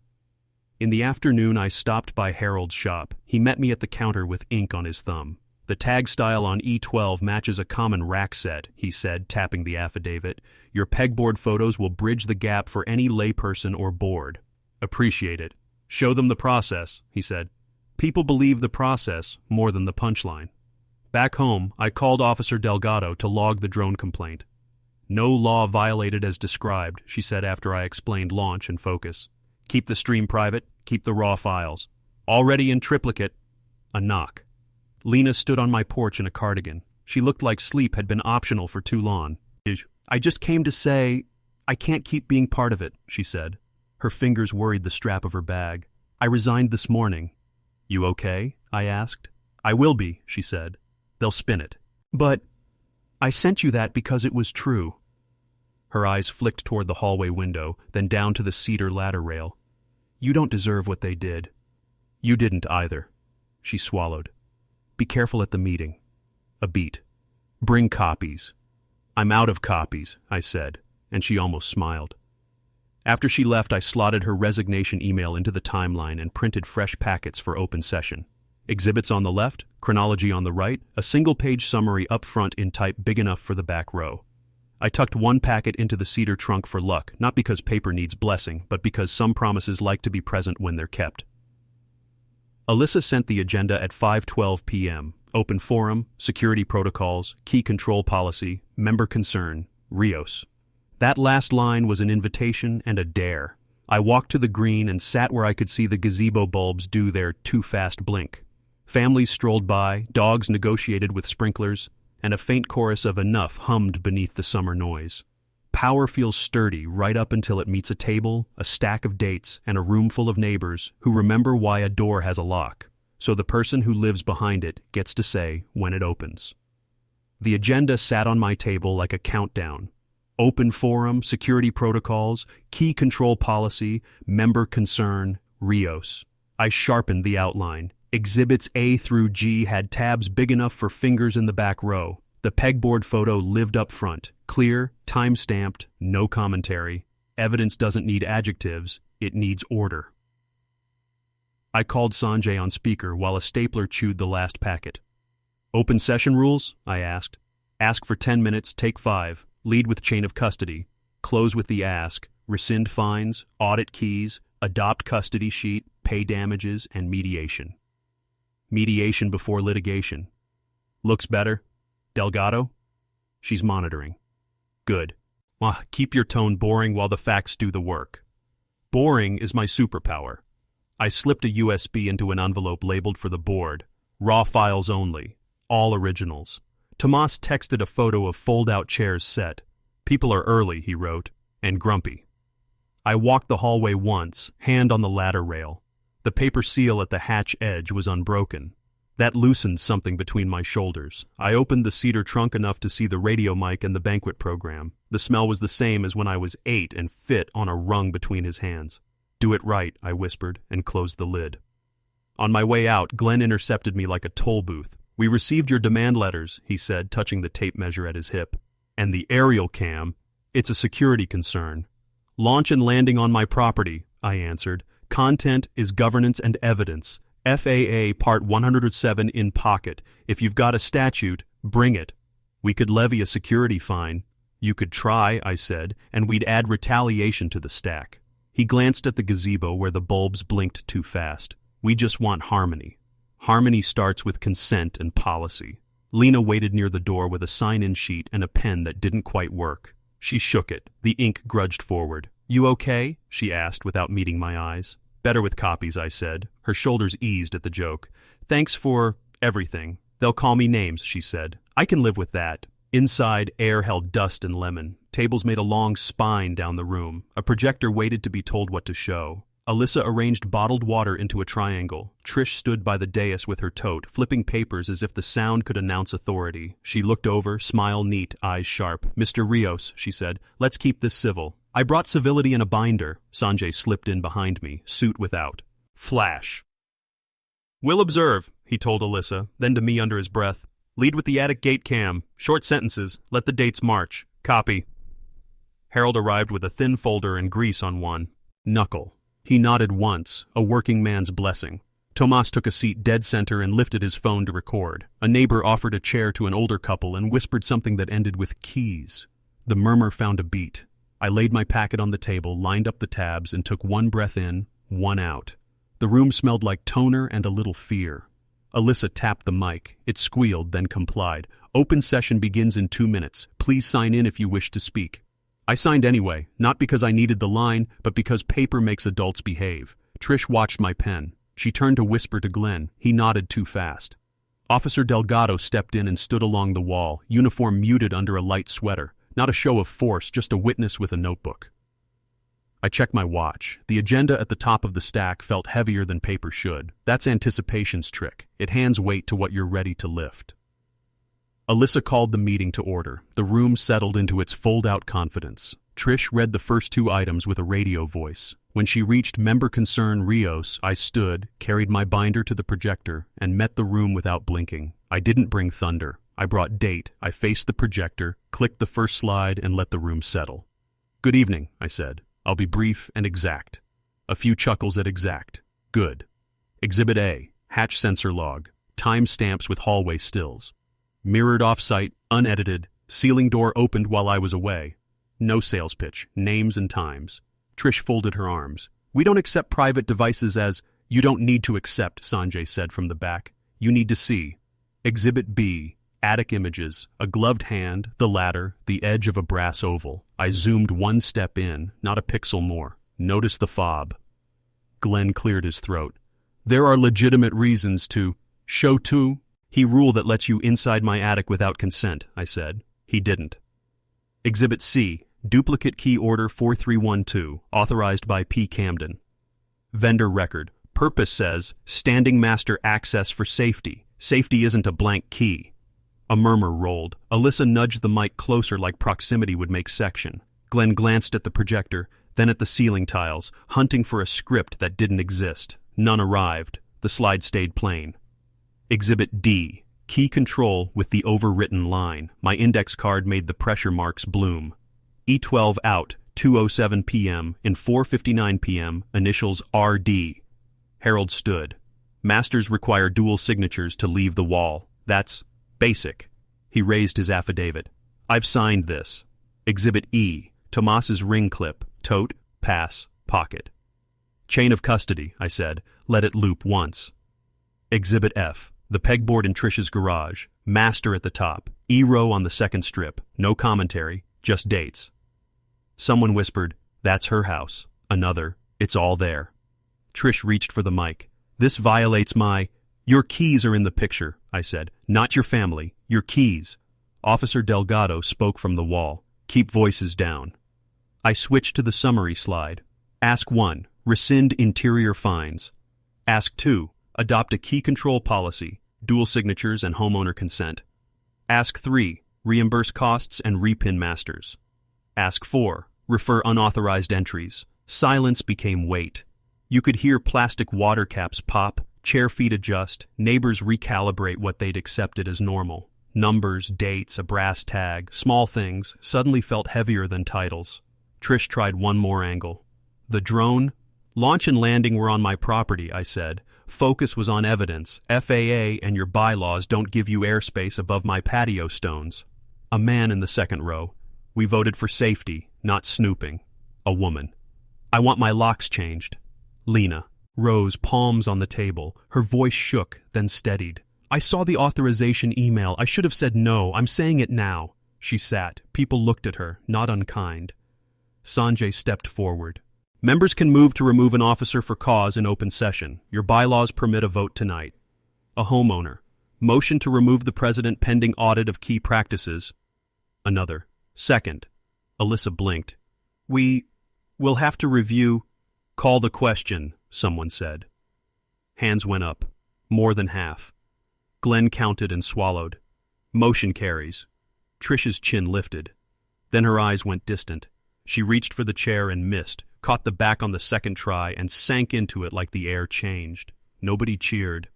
In the afternoon, I stopped by Harold's shop. He met me at the counter with ink on his thumb. The tag style on E12 matches a common rack set, he said, tapping the affidavit. Your pegboard photos will bridge the gap for any layperson or board. Appreciate it. Show them the process, he said. People believe the process more than the punchline. Back home, I called Officer Delgado to log the drone complaint. No law violated as described, she said after I explained launch and focus. Keep the stream private, keep the raw files. Already in triplicate. A knock. Lena stood on my porch in a cardigan. She looked like sleep had been optional for too long. I just came to say, I can't keep being part of it, she said. Her fingers worried the strap of her bag. I resigned this morning. You okay? I asked. I will be, she said. They'll spin it. But I sent you that because it was true. Her eyes flicked toward the hallway window, then down to the cedar ladder rail. You don't deserve what they did. You didn't either. She swallowed. Be careful at the meeting. A beat. Bring copies. I'm out of copies, I said, and she almost smiled. After she left, I slotted her resignation email into the timeline and printed fresh packets for open session. Exhibits on the left, chronology on the right, a single-page summary up front in type big enough for the back row. I tucked one packet into the cedar trunk for luck, not because paper needs blessing, but because some promises like to be present when they're kept. Alyssa sent the agenda at 5:12 p.m. Open forum, security protocols, key control policy, member concern, Rios. That last line was an invitation and a dare. I walked to the green and sat where I could see the gazebo bulbs do their too-fast blink. Families strolled by, dogs negotiated with sprinklers, and a faint chorus of enough hummed beneath the summer noise. Power feels sturdy right up until it meets a table, a stack of dates, and a room full of neighbors who remember why a door has a lock, so the person who lives behind it gets to say when it opens. The agenda sat on my table like a countdown. Open forum, security protocols, key control policy, member concern, Rios. I sharpened the outline. Exhibits A through G had tabs big enough for fingers in the back row. The pegboard photo lived up front. Clear, time-stamped, no commentary. Evidence doesn't need adjectives, it needs order. I called Sanjay on speaker while a stapler chewed the last packet. Open session rules? I asked. Ask for 10 minutes, take 5. Lead with chain of custody. Close with the ask. Rescind fines, audit keys, adopt custody sheet, pay damages, and mediation. Mediation before litigation. Looks better? Delgado? She's monitoring. Good. Keep your tone boring while the facts do the work. Boring is my superpower. I slipped a USB into an envelope labeled for the board. Raw files only. All originals. Tomas texted a photo of fold-out chairs set. People are early, he wrote, and grumpy. I walked the hallway once, hand on the ladder rail. The paper seal at the hatch edge was unbroken. That loosened something between my shoulders. I opened the cedar trunk enough to see the radio mic and the banquet program. The smell was the same as when I was 8 and fit on a rung between his hands. Do it right, I whispered, and closed the lid. On my way out, Glenn intercepted me like a toll booth. We received your demand letters, he said, touching the tape measure at his hip. And the aerial cam, it's a security concern. Launch and landing on my property, I answered. Content is governance and evidence. FAA Part 107 in pocket. If you've got a statute, bring it. We could levy a security fine. You could try, I said, and we'd add retaliation to the stack. He glanced at the gazebo where the bulbs blinked too fast. We just want harmony. Harmony starts with consent and policy. Lena waited near the door with a sign-in sheet and a pen that didn't quite work. She shook it. The ink grudged forward. You okay? She asked without meeting my eyes. Better with copies, I said. Her shoulders eased at the joke. Thanks for everything. They'll call me names, she said. I can live with that. Inside, air held dust and lemon. Tables made a long spine down the room. A projector waited to be told what to show. Alyssa arranged bottled water into a triangle. Trish stood by the dais with her tote, flipping papers as if the sound could announce authority. She looked over, smile neat, eyes sharp. Mr. Rios, she said, let's keep this civil. I brought civility in a binder. Sanjay slipped in behind me, suit without. Flash. We'll observe, he told Alyssa, then to me under his breath. Lead with the attic gate cam. Short sentences. Let the dates march. Copy. Harold arrived with a thin folder and grease on one. Knuckle. He nodded once, a working man's blessing. Tomas took a seat dead center and lifted his phone to record. A neighbor offered a chair to an older couple and whispered something that ended with keys. The murmur found a beat. I laid my packet on the table, lined up the tabs, and took one breath in, one out. The room smelled like toner and a little fear. Alyssa tapped the mic. It squealed, then complied. Open session begins in 2 minutes. Please sign in if you wish to speak. I signed anyway, not because I needed the line, but because paper makes adults behave. Trish watched my pen. She turned to whisper to Glenn. He nodded too fast. Officer Delgado stepped in and stood along the wall, uniform muted under a light sweater. Not a show of force, just a witness with a notebook. I checked my watch. The agenda at the top of the stack felt heavier than paper should. That's anticipation's trick. It hands weight to what you're ready to lift. Alyssa called the meeting to order. The room settled into its fold-out confidence. Trish read the first 2 items with a radio voice. When she reached member concern Rios, I stood, carried my binder to the projector, and met the room without blinking. I didn't bring thunder. I brought date. I faced the projector, clicked the first slide, and let the room settle. Good evening, I said. I'll be brief and exact. A few chuckles at exact. Good. Exhibit A, hatch sensor log, time stamps with hallway stills. Mirrored off-site, unedited, ceiling door opened while I was away. No sales pitch, names and times. Trish folded her arms. We don't accept private devices as, you don't need to accept, Sanjay said from the back. You need to see. Exhibit B, attic images, a gloved hand, the ladder, the edge of a brass oval. I zoomed 1 step in, not a pixel more. Notice the fob. Glenn cleared his throat. There are legitimate reasons to... Show 2. He rule that lets you inside my attic without consent, I said. He didn't. Exhibit C. Duplicate key order 4312, authorized by P. Camden. Vendor record. Purpose says, standing master access for safety. Safety isn't a blank key. A murmur rolled. Alyssa nudged the mic closer like proximity would make section. Glenn glanced at the projector, then at the ceiling tiles, hunting for a script that didn't exist. None arrived. The slide stayed plain. Exhibit D. Key control with the overwritten line. My index card made the pressure marks bloom. E12 out, 2:07 p.m. in 4:59 p.m. Initials RD. Harold stood. Masters require dual signatures to leave the wall. That's basic. He raised his affidavit. I've signed this. Exhibit E. Tomas's ring clip. Tote, pass, pocket. Chain of custody, I said. Let it loop once. Exhibit F. The pegboard in Trish's garage. Master at the top. E-row on the second strip. No commentary, just dates. Someone whispered, that's her house. Another, it's all there. Trish reached for the mic. This violates my... Your keys are in the picture, I said. Not your family, your keys. Officer Delgado spoke from the wall. Keep voices down. I switched to the summary slide. Ask 1. Rescind interior fines. Ask 2. Adopt a key control policy, dual signatures and homeowner consent. Ask 3. Reimburse costs and repin masters. Ask 4. Refer unauthorized entries. Silence became weight. You could hear plastic water caps pop, chair feet adjust, neighbors recalibrate what they'd accepted as normal. Numbers, dates, a brass tag, small things suddenly felt heavier than titles. Trish tried one more angle. The drone? Launch and landing were on my property, I said. Focus was on evidence. FAA and your bylaws don't give you airspace above my patio stones. A man in the second row. We voted for safety, not snooping. A woman. I want my locks changed. Lena. Rose, palms on the table. Her voice shook, then steadied. I saw the authorization email. I should have said no. I'm saying it now. She sat. People looked at her, not unkind. Sanjay stepped forward. Members can move to remove an officer for cause in open session. Your bylaws permit a vote tonight. A homeowner. Motion to remove the president pending audit of key practices. Another. Second. Alyssa blinked. We'll have to review. Call the question, someone said. Hands went up. More than half. Glenn counted and swallowed. Motion carries. Trish's chin lifted. Then her eyes went distant. She reached for the chair and missed, caught the back on the second try and sank into it like the air changed. Nobody cheered.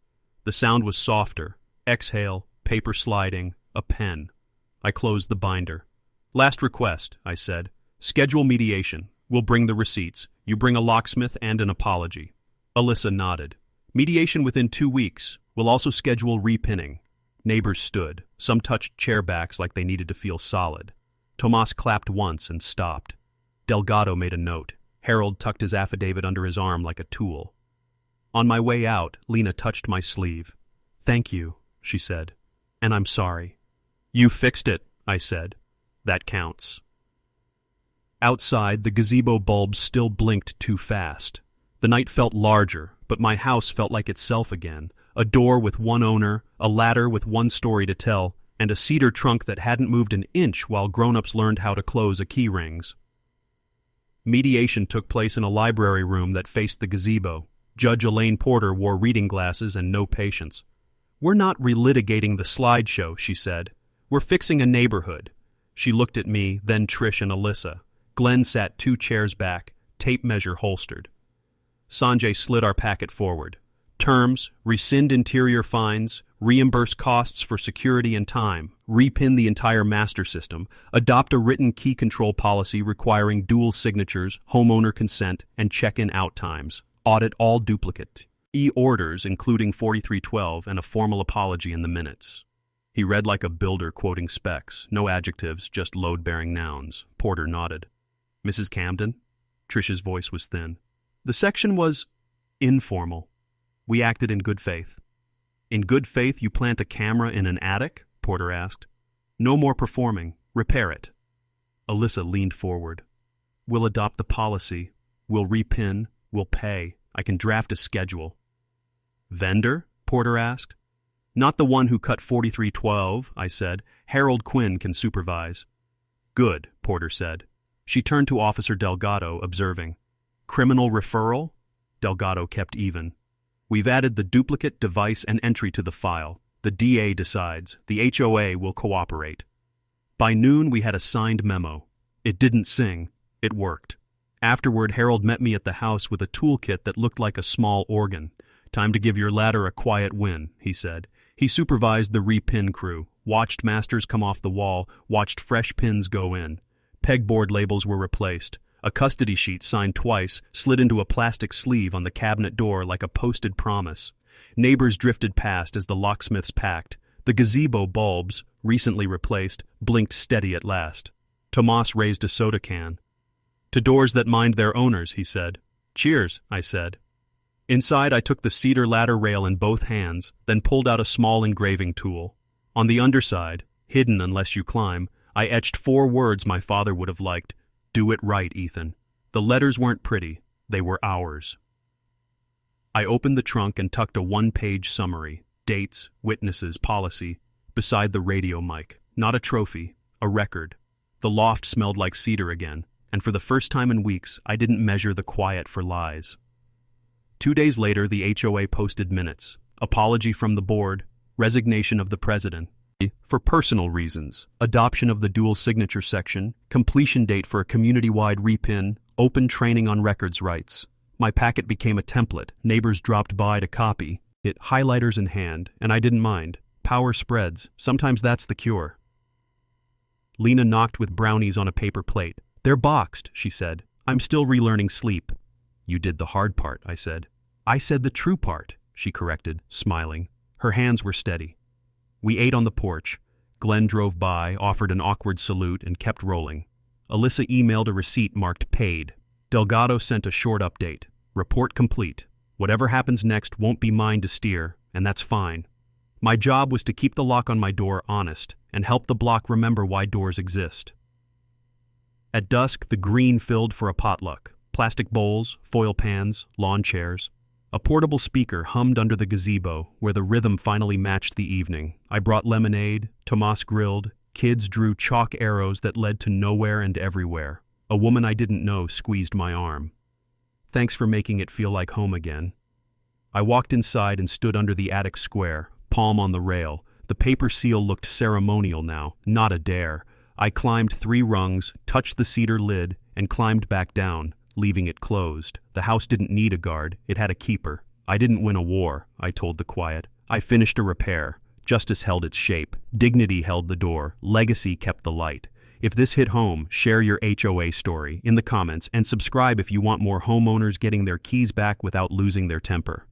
The sound was softer. Exhale, paper sliding, a pen. I closed the binder. Last request, I said. Schedule mediation. We'll bring the receipts. You bring a locksmith and an apology. Alyssa nodded. Mediation within 2 weeks. We'll also schedule repinning. Neighbors stood. Some touched chair backs like they needed to feel solid. Tomas clapped once and stopped. Delgado made a note. Harold tucked his affidavit under his arm like a tool. On my way out, Lena touched my sleeve. Thank you, she said. And I'm sorry. You fixed it, I said. That counts. Outside, the gazebo bulbs still blinked too fast. The night felt larger, but my house felt like itself again. A door with one owner, a ladder with one story to tell, and a cedar trunk that hadn't moved an inch while grown-ups learned how to close a key rings. Mediation took place in a library room that faced the gazebo. Judge Elaine Porter wore reading glasses and no patience. We're not relitigating the slideshow, she said. We're fixing a neighborhood. She looked at me, then Trish and Alyssa. Glenn sat 2 chairs back, tape measure holstered. Sanjay slid our packet forward. Terms, rescind interior fines, reimburse costs for security and time, repin the entire master system, adopt a written key control policy requiring dual signatures, homeowner consent, and check-in out times, audit all duplicate, e-orders including 4312 and a formal apology in the minutes. He read like a builder quoting specs, no adjectives, just load-bearing nouns. Porter nodded. Mrs. Camden? Trish's voice was thin. The section was informal. We acted in good faith. In good faith you plant a camera in an attic? Porter asked. No more performing. Repair it. Alyssa leaned forward. We'll adopt the policy. We'll repin. We'll pay. I can draft a schedule. Vendor? Porter asked. Not the one who cut 4312, I said. Harold Quinn can supervise. Good, Porter said. She turned to Officer Delgado, observing. Criminal referral? Delgado kept even. We've added the duplicate, device, and entry to the file. The DA decides. The HOA will cooperate. By noon, we had a signed memo. It didn't sing. It worked. Afterward, Harold met me at the house with a toolkit that looked like a small organ. Time to give your ladder a quiet win, he said. He supervised the repin crew, watched masters come off the wall, watched fresh pins go in. Pegboard labels were replaced. A custody sheet signed twice slid into a plastic sleeve on the cabinet door like a posted promise. Neighbors drifted past as the locksmiths packed. The gazebo bulbs, recently replaced, blinked steady at last. Tomas raised a soda can. To doors that mind their owners, he said. Cheers, I said. Inside, I took the cedar ladder rail in both hands, then pulled out a small engraving tool. On the underside, hidden unless you climb, I etched 4 words my father would have liked. Do it right, Ethan. The letters weren't pretty. They were ours. I opened the trunk and tucked a 1-page summary, dates, witnesses, policy, beside the radio mic. Not a trophy, a record. The loft smelled like cedar again, and for the first time in weeks, I didn't measure the quiet for lies. 2 days later, the HOA posted minutes. Apology from the board, resignation of the president. For personal reasons, adoption of the dual signature section, completion date for a community-wide repin, open training on records rights. My packet became a template. Neighbors dropped by to copy it, highlighters in hand, and I didn't mind. Power spreads. Sometimes that's the cure. Lena knocked with brownies on a paper plate. They're boxed, she said. I'm still relearning sleep. You did the hard part, I said. I said the true part, she corrected, smiling. Her hands were steady. We ate on the porch. Glenn drove by, offered an awkward salute, and kept rolling. Alyssa emailed a receipt marked paid. Delgado sent a short update. Report complete. Whatever happens next won't be mine to steer, and that's fine. My job was to keep the lock on my door honest and help the block remember why doors exist. At dusk, the green filled for a potluck. Plastic bowls, foil pans, lawn chairs. A portable speaker hummed under the gazebo, where the rhythm finally matched the evening. I brought lemonade, Tomas grilled, kids drew chalk arrows that led to nowhere and everywhere. A woman I didn't know squeezed my arm. Thanks for making it feel like home again. I walked inside and stood under the attic square, palm on the rail. The paper seal looked ceremonial now, not a dare. I climbed 3 rungs, touched the cedar lid, and climbed back down, leaving it closed. The house didn't need a guard, it had a keeper. I didn't win a war, I told the quiet. I finished a repair. Justice held its shape. Dignity held the door. Legacy kept the light. If this hit home, share your HOA story in the comments and subscribe if you want more homeowners getting their keys back without losing their temper.